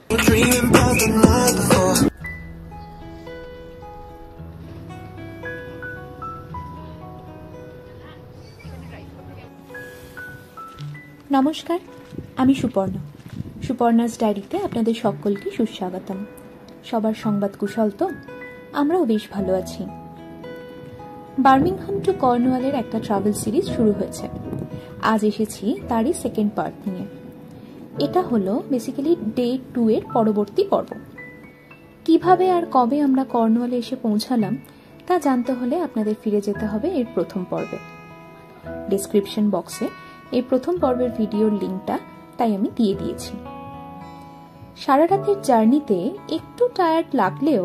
নমস্কার, আমি সুপর্ণাস ডায়েরিতে আপনাদের সকলকে সুস্বাগতম। সবার সংবাদ কুশল তো? আমরাও বেশ ভালো আছি। বার্মিংহাম টু কর্নওয়ালের একটা ট্রাভেল সিরিজ শুরু হয়েছে। আজ এসেছি তারই সেকেন্ড পার্ট নিয়ে। এটা হলো বেসিক্যালি ডে 2 এর পরবর্তী পর্ব। কিভাবে আর কবে আমরা কর্নওয়ালে এসে পৌঁছালাম তা জানতে হলে আপনাদের ফিরে যেতে হবে এর প্রথম পর্বে। ডেসক্রিপশন বক্সে এই প্রথম পর্বের ভিডিওর লিঙ্কটা তাই আমি দিয়ে দিয়েছি। সারা রাতের জার্নিতে একটু টায়ার্ড লাগলেও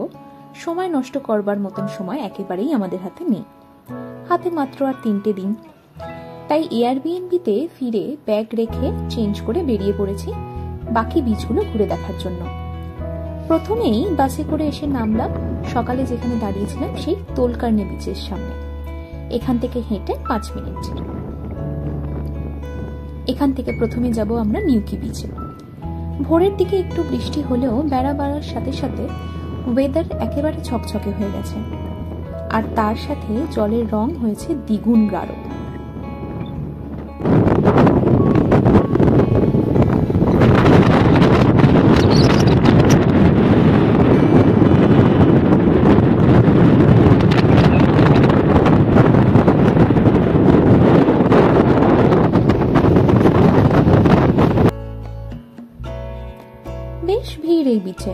সময় নষ্ট করবার মতন সময় একেবারেই আমাদের হাতে নেই। হাতে মাত্র আর 3টে দিন। তাই এয়ারবিএনবিতে ফিরে ব্যাগ রেখে চেঞ্জ করে বেরিয়ে পড়েছি বাকি বিচগুলো ঘুরে দেখার জন্য। প্রথমেই বাসে করে এসে নামলাম সকালে যেখানে দাঁড়িয়েছিলাম সেই তোলকার্নে বিচের সামনে। এখান থেকে হেঁটে 5 মিনিট। এখান থেকে প্রথমে যাব আমরা নিউকি বিচে। ভোরের দিকে একটু বৃষ্টি হলেও বেড়া বাড়ার সাথে সাথে ওয়েদার একেবারে ছকছকে হয়ে গেছে, আর তার সাথে জলের রং হয়েছে দ্বিগুণ গাঢ়। বেশ ভিড় এই বিচে,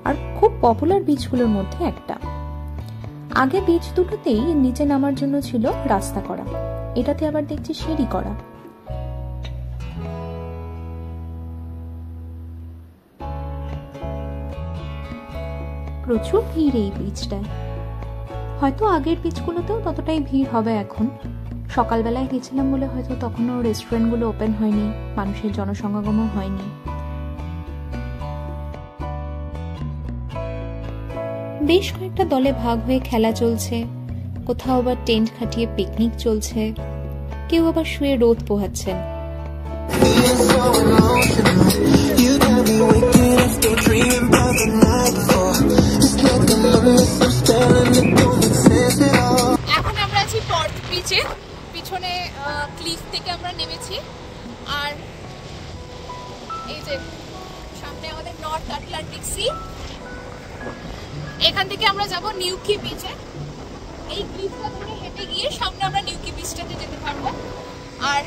আর খুব পপুলার বিচগুলোর মধ্যে একটা। আগে বিচ দুটোতেই নিচে নামার জন্য ছিল রাস্তা করা, এটাতে আবার দেখছি সিঁড়ি করা। প্রচুর ভিড় এই বিচটায়। হয়তো আগের বিচগুলোতেও ততটাই ভিড় হবে এখন। সকালবেলায় গেছিলাম বলে হয়তো তখনও রেস্টুরেন্টগুলো ওপেন হয়নি, মানুষের জনসমাগমও হয়নি। বেশ কয়েকটা দলে ভাগ হয়ে খেলা চলছে, কোথাও আবার টেন্ট খাটিয়ে পিকনিক চলছে, কেউ আবার শুয়ে রোদ পোহাচ্ছেন। এখন আমরা আছি পর্থ বিচে। পিছনে ক্লিফ থেকে আমরা নেমেছি, আর এই যে সামনে আমাদের নর্থ আটলান্টিক সি। এখান থেকে আমরা যাব নিউকি বিচে। এই ক্লিফটা ধরে হেঁটে গিয়ে সামনে আমরা নিউকি বিচটাতে যেতে পারবো। আর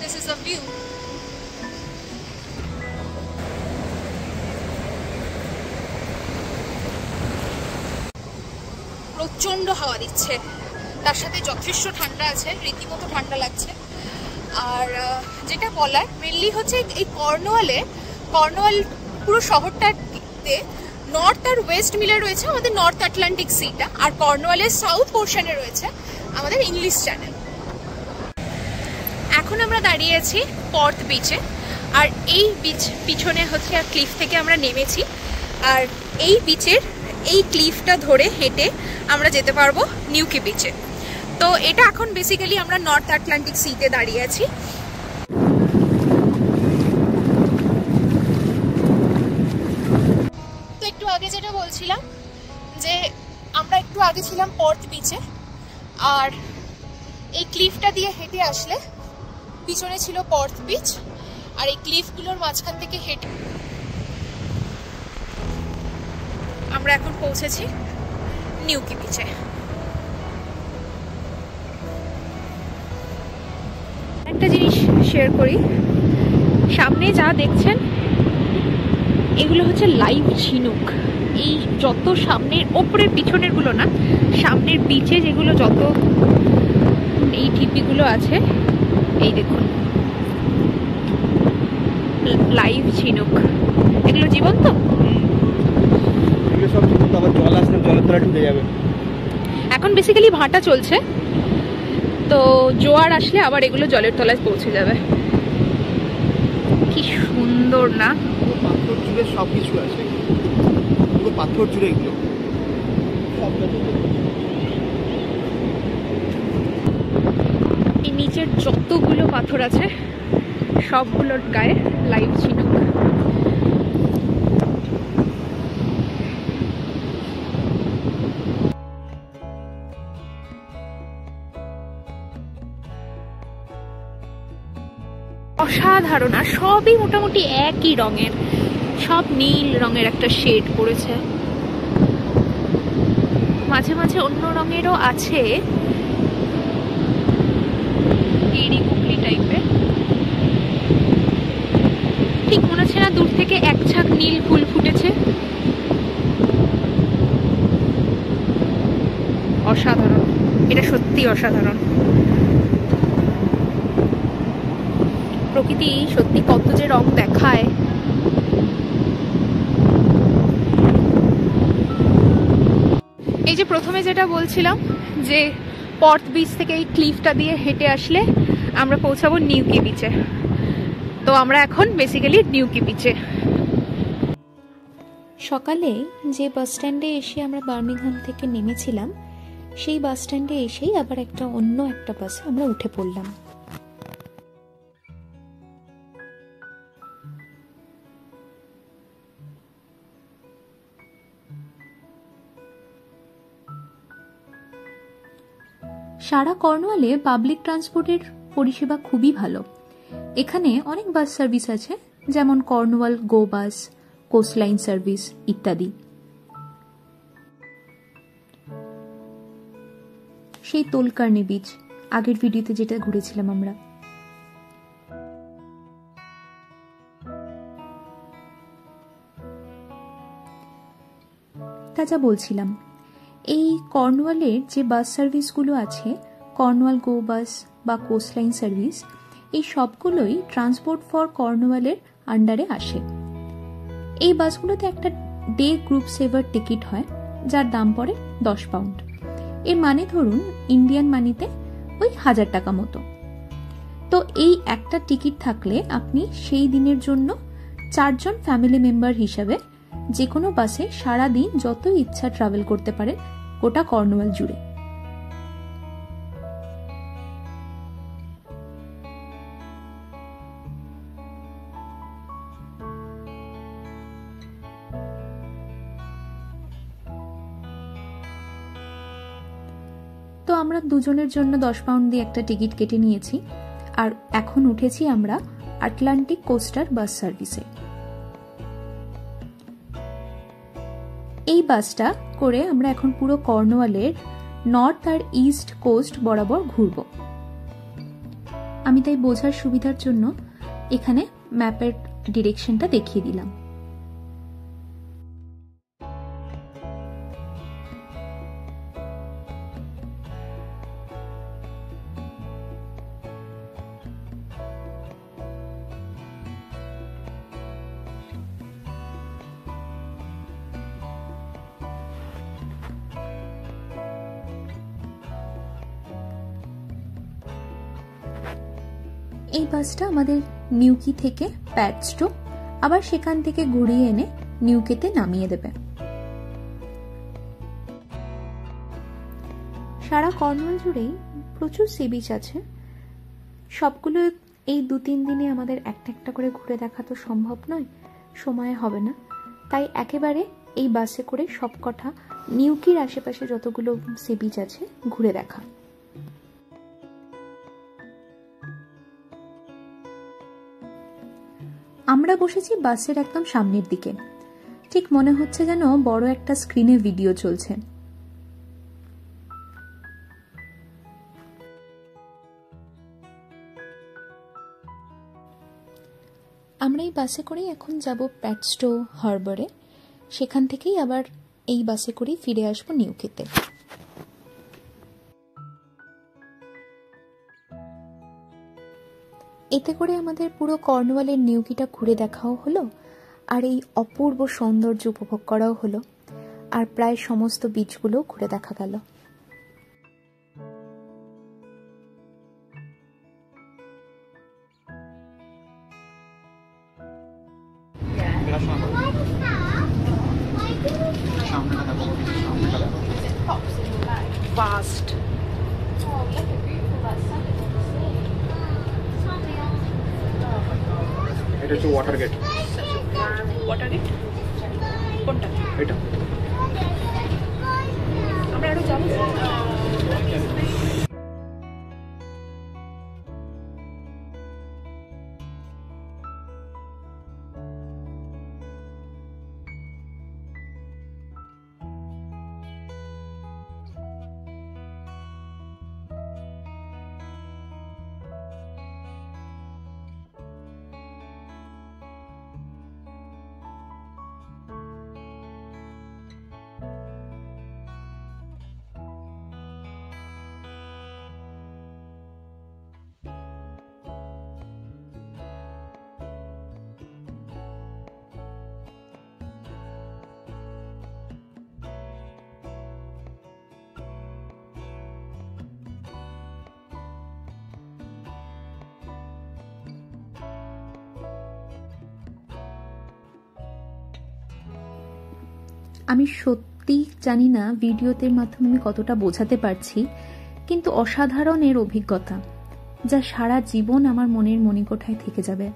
দিস ইজ আ ভিউ। প্রচন্ড হাওয়া দিচ্ছে, তার সাথে যথেষ্ট ঠান্ডা আছে, রীতিমতো ঠান্ডা লাগছে। আর যেটা বলার মেনলি হচ্ছে এই কর্নওয়াল পুরো শহরটাতে নর্থ আর ওয়েস্ট মিলে রয়েছে আমাদের নর্থ আটলান্টিক সিটা, আর কর্নওয়ালের সাউথ পোর্শনে রয়েছে আমাদের ইংলিশ চ্যানেল। এখন আমরা দাঁড়িয়ে আছি পর্থ বিচে, আর এই বিচ পিছনে হচ্ছে আর ক্লিফ থেকে আমরা নেমেছি। আর এই বিচের এই ক্লিফটা ধরে হেঁটে আমরা যেতে পারবো নিউকি বিচে। তো এটা এখন বেসিক্যালি আমরা নর্থ আটলান্টিক সিতে দাঁড়িয়ে আছি। আগে যেটা বলছিলাম যে আমরা একটু আগে ছিলাম পর্থ বিচে, আর এই ক্লিফটা দিয়ে হেঁটে আসলে পিছনে ছিল পর্থ বিচ, আর এই ক্লিফগুলোর মাঝখান থেকে হেঁটে আমরা এখন পৌঁছেছি নিউকি বিচে। একটা জিনিস শেয়ার করি, সামনে যা দেখছেন এগুলো হচ্ছে লাইভ ঝিনুক। এই যত সামনের ওপরের পিছনের গুলো না, সামনের বিচে যেগুলো যত এই ঢিপিগুলো আছে, এই দেখুন লাইভ ঝিনুক। এগুলো জীবন্ত, এগুলো সব জীবন্ত। আবার জল আসলে জলের তলায় ঢুকে যাবে। এখন বেসিক্যালি ভাটা চলছে, তো জোয়ার আসলে আবার এগুলো জলের তলায় পৌঁছে যাবে। কি সুন্দর না? পাথর জুড়ে সবকিছু আছে, পুরো পাথর জুড়ে এগুলো। এই নিচের যতগুলো পাথর আছে সবগুলোর গায়ে লাইভ ঝিনুক। অসাধারণ। আর সবই মোটামুটি একই রঙের, সব নীল রঙের একটা শেড পড়েছে, মাঝে মাঝে অন্য রঙেরও আছে, এরি বুকলি টাইপের। ঠিক মনে হচ্ছে না দূর থেকে এক ঝাঁক নীল ফুল ফুটেছে। অসাধারণ, এটা সত্যি অসাধারণ। প্রকৃতি সত্যি কত যে রং দেখায়। এই যে প্রথমে যেটা বলছিলাম যে পর্থ বিচ থেকে এই ক্লিফটা দিয়ে হেঁটে আসলে আমরা পৌঁছাবো নিউকি বিচে। তো আমরা এখন বেসিক্যালি নিউকি বিচে। সকালে যে বাস স্ট্যান্ডে এসে আমরা বার্মিংহাম থেকে নেমেছিলাম, সেই বাস স্ট্যান্ডে এসেই আবার অন্য একটা বাসে আমরা উঠে পড়লাম। সারা কর্নওয়ালে পাবলিক ট্রান্সপোর্টের পরিষেবা খুবই ভালো। এখানে অনেক বাস সার্ভিস আছে, যেমন কর্নওয়াল গো বাস, কোস্টলাইন সার্ভিস ইত্যাদি। সেই তোলকার্নি বিচ, আগের ভিডিওতে যেটা ঘুরেছিলাম আমরা। তা যা বলছিলাম, এই কর্নওয়ালের যে বাস সার্ভিসগুলো আছে, কর্নওয়াল গো বাস বা কোস্টলাইন সার্ভিস, এই সবগুলোই ট্রান্সপোর্ট ফর কর্নওয়ালের আন্ডারে আসে। এই বাসগুলোতে একটা ডে গ্রুপ সেভার টিকিট হয়, যার দাম পড়ে 10 পাউন্ড। এর মানে ধরুন ইন্ডিয়ান মানিতে ওই 1000 টাকা মতো। তো এই একটা টিকিট থাকলে আপনি সেই দিনের জন্য 4 জন ফ্যামিলি মেম্বার হিসাবে যে কোনো বাসে সারা দিন যত ইচ্ছা ট্রাভেল করতে পারেন গোটা কর্নওয়াল জুড়ে। তো আমরা দুজনের জন্য 10 পাউন্ড দিয়ে একটা টিকিট কেটে নিয়েছি, আর এখন উঠেছি আমরা আটলান্টিক কোস্টার বাস সার্ভিসে। এই বাসটা করে আমরা এখন পুরো কর্নওয়ালের নর্থ আর ইস্ট কোস্ট বরাবর ঘুরব। আমি তাই বোঝার সুবিধার জন্য এখানে ম্যাপের ডিরেকশনটা দেখিয়ে দিলাম। এই বাসটা আমাদের নিউকি থেকে প্যাডস্টো, আবার সেখান থেকে ঘুরিয়ে এনে নিউকিতে নামিয়ে দেবে। সারা কর্নওয়াল জুড়েই প্রচুর সি বিচ আছে। সবগুলো এই 2-3 দিনে আমাদের একটা একটা করে ঘুরে দেখা তো সম্ভব নয়, সময় হবে না। তাই একেবারে এই বাসে করে সবকটা নিউকির আশেপাশে যতগুলো সি বিচ আছে ঘুরে দেখা। আমরা বসেছি বাসের একদম সামনের দিকে, ঠিক মনে হচ্ছে যেন বড় একটা স্ক্রিনে ভিডিও চলছে। আমরা এই বাসে করেই এখন যাব প্যাডস্টো হারবারে, সেখান থেকেই আবার এই বাসে করেই ফিরে আসবো নিউকিতে। এতে করে আমাদের পুরো কর্নওয়ালের নিউকিটা ঘুরে দেখাও হলো, আর এই অপূর্ব সৌন্দর্য উপভোগ করাও হলো, আর প্রায় সমস্ত বিচগুলো ঘুরে দেখা গেল। Fast. এটা হচ্ছে ওয়াটার গেট। ওয়াটার গেট কোনটা? এটা আমরা আরো যাবো। আমি সত্যি জানি না ভিডিওতে মাধ্যমে আমি কতটা বোঝাতে পারছি, কিন্তু অসাধারণ এর অভিজ্ঞতা, যা সারা জীবন আমার মনের মণিকোঠায় থেকে যাবে।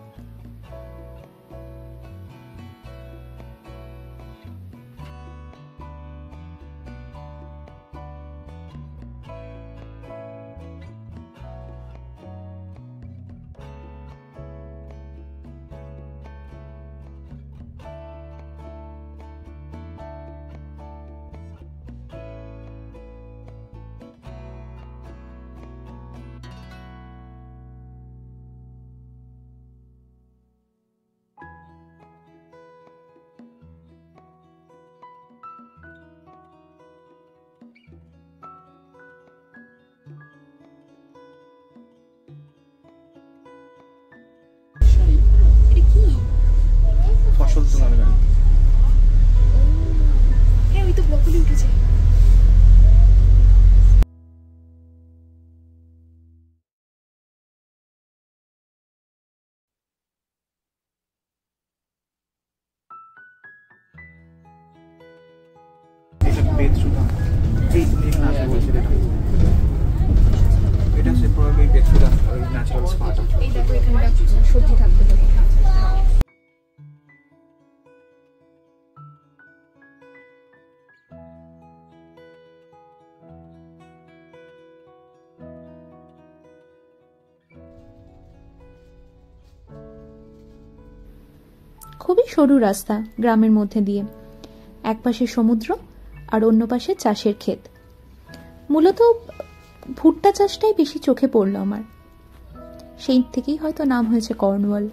ফসল তোলার গাড়ি। হ্যাঁ, ওই তো ব্রকলি উঠেছে। এটা বেতসুদা, এই তুমি এখানে আসবে বলছিলে, এটা হচ্ছে প্রবাবলি বেতসুদা, ওই ন্যাচারাল স্পাটা। এই দেখো এখানটা সবজি থাকতে পারে। খুবই সরু রাস্তা গ্রামের মধ্যে দিয়ে, এক পাশে সমুদ্র আর অন্য পাশে চাষের ক্ষেত। মূলত ভুট্টা চাষটাই বেশি চোখে পড়লো আমার, সেই থেকেই হয়তো নাম হয়েছে কর্নওয়াল।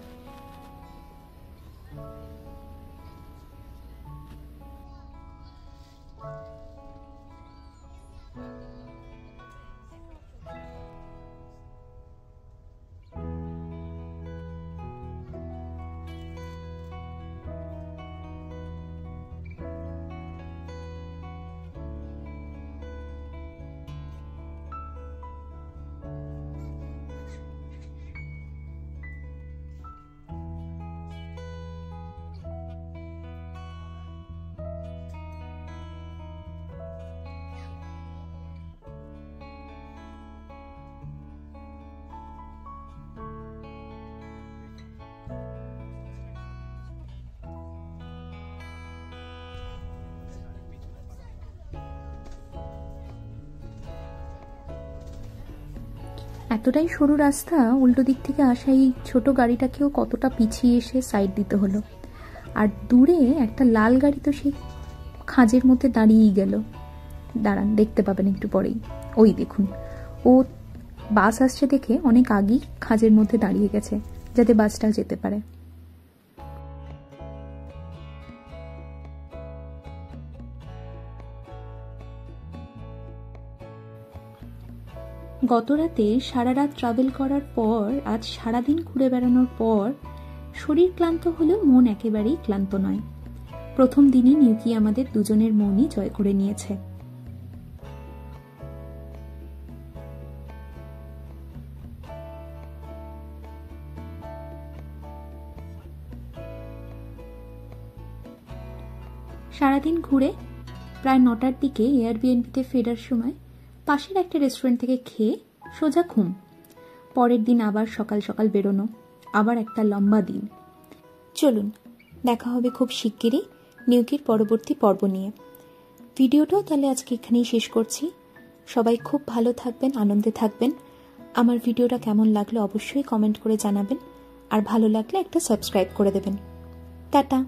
এতটাই সরু রাস্তা, উল্টো দিক থেকে আসা এই ছোট গাড়িটাকেও কতটা পিছিয়ে এসে সাইড দিতে হলো। আর দূরে একটা লাল গাড়ি তো সেই খাঁজের মধ্যে দাঁড়িয়েই গেল। দাঁড়ান, দেখতে পাবেন একটু পরেই। ওই দেখুন, ও বাস আসছে দেখে অনেক আগেই খাঁজের মধ্যে দাঁড়িয়ে গেছে, যাতে বাসটা যেতে পারে। গত রাতে সারা রাত ট্রাভেল করার পর, আজ সারাদিন ঘুরে বেড়ানোর পর শরীর ক্লান্ত হলেও মন একেবারেই ক্লান্ত নয়। প্রথম দিনই নিউকি আমাদের দুজনের মনই জয় করে নিয়েছে। সারাদিন ঘুরে প্রায় 9টার দিকে এয়ারবিএনবিতে ফেরার সময় পাশের একটা রেস্টুরেন্ট থেকে খেয়ে সোজা ঘুম। পরের দিন আবার সকাল সকাল বেরোনো, আবার একটা লম্বা দিন। চলুন, দেখা হবে খুব শিগগিরই নিউকির পরবর্তী পর্ব নিয়ে। ভিডিওটাও তাহলে আজকে এখানেই শেষ করছি। সবাই খুব ভালো থাকবেন, আনন্দে থাকবেন। আমার ভিডিওটা কেমন লাগলো অবশ্যই কমেন্ট করে জানাবেন, আর ভালো লাগলে একটা সাবস্ক্রাইব করে দেবেন। টাটা।